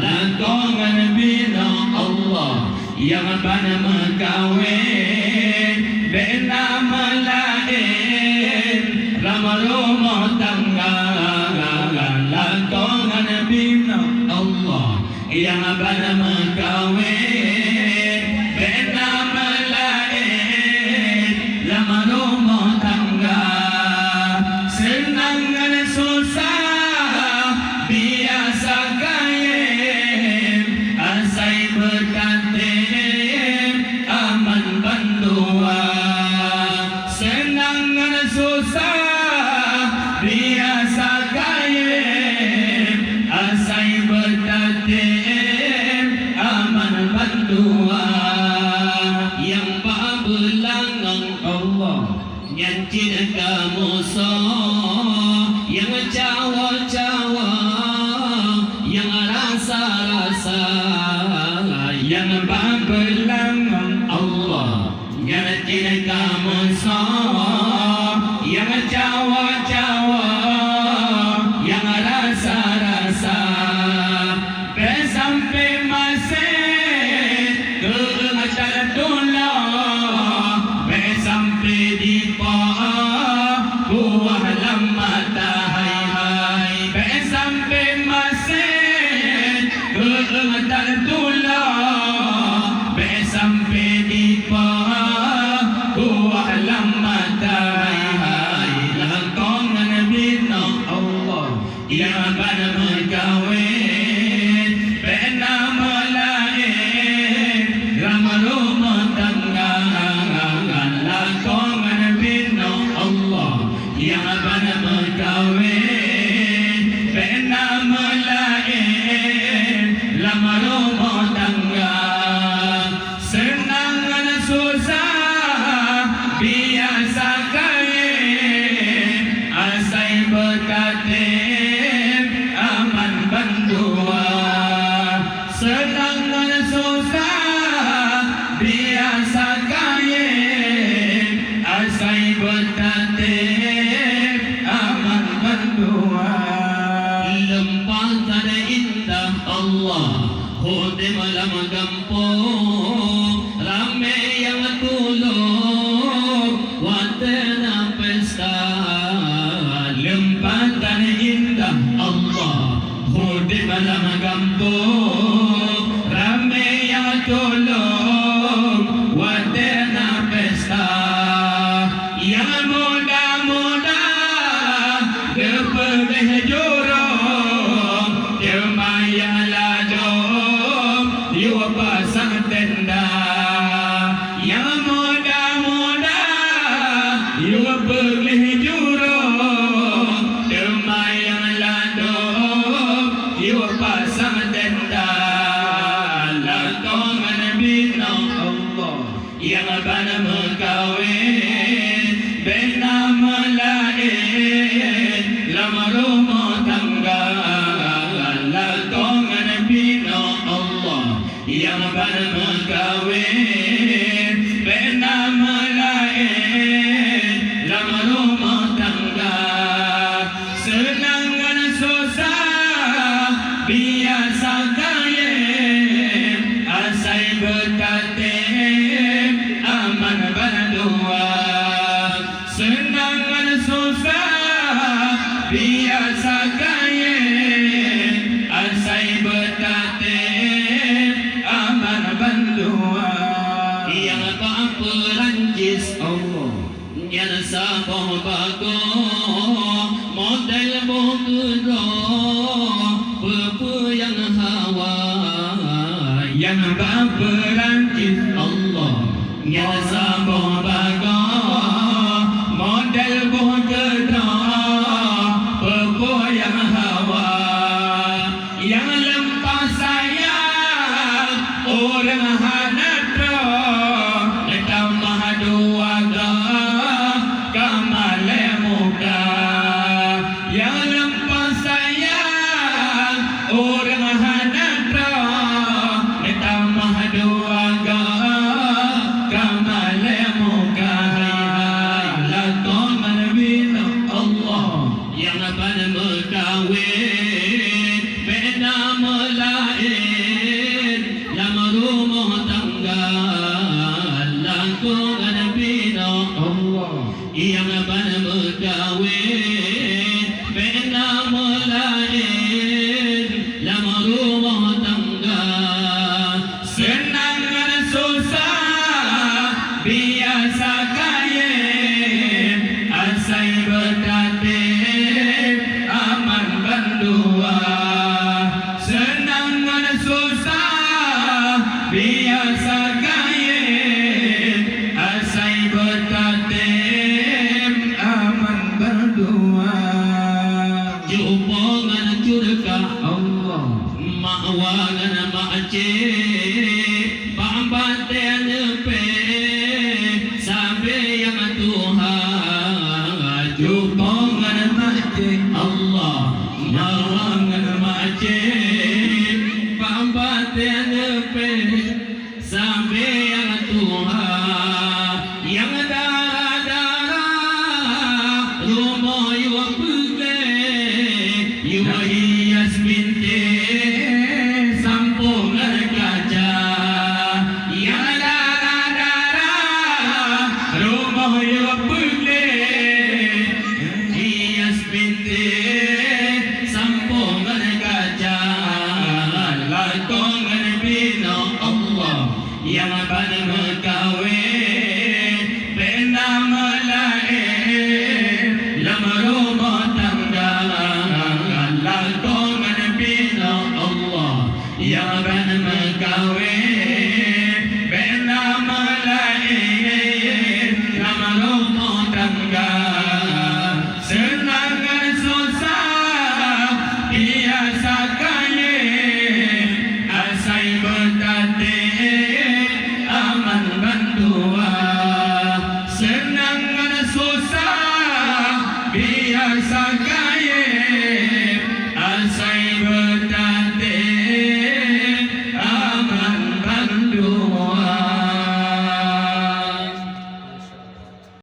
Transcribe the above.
lakongan bina Allah yang panama kawin bina melain ramah rumah tangga lakongan bina Allah yang panama kawin bina melain ramah rumah tangga senang dan susah biasa kaya asai berkatim aman bandua senang dan susah biasa kaya asai berkatim aman bandua yang pabelangang Allah yang cinta musa yang cawa-cawa yang rasa-rasa yang pabelangang Allah yang cinta musa yang cawa-cawa yang rasa-rasa sampai masih ke atas tulang sampai di buah lamata hai sampai masih ke atas tulang sampai di buah lamata hai lakongan bina Allah yang pada berkawin bina melain ramah rumah tangga lakongan bina Allah yang pada berkawin bina melain ramah rumah tangga senang dan susah biasa kaya asai berkatim aman bandua senang dan susah biasa kaya asai berkatim aman bandua lempatan indah Allah hudi malam kampung ramai yang tulung watena pesta lempatan indah Allah hudi malam kampung ramai yang tulung watena pesta yang muda-muda kepedih jurung termayang lajong diwa pasang tenda yang muda-muda diwa pedih jurung termayang lajong diwa pasang tenda lakongan bina Allah yang pada berkawin bina melain lama rumah tangga lakongan bina Allah yang pada berkawin bina melain lama rumah tangga senang dan susah biasa kaya asai berkatim aman bandua senang dan susah biasa kaya asai berkatim aman bandua yang tak perancis Allah yang sabah bagus model bodoh pepu yang hawa yang tak perancis Allah yang sabah bagus model bodoh pepu yang hawa yang lempah sayang orang hanatra letak mahaduaga kamale muka yang lempah sayang orang hanatra letak mahaduaga kamale muka awangan makce pambatan pe sampai yang Tuhan jukongan makce Allah mawangan makce pambatan pe sampai yang Tuhan yang darah rumah yang pugle yang hias binti sampungan kaca yang darah rumah yang pugle hias binti sampungan kaca lakongan bina Allah yang pada mekawin benda melain lama rumah tangga lakongan bina Allah yang pada mekawin benda melain lama rumah tangga senang dan susah biasa kaya asai bertate aman bantua senang dan susah biasa kaya asai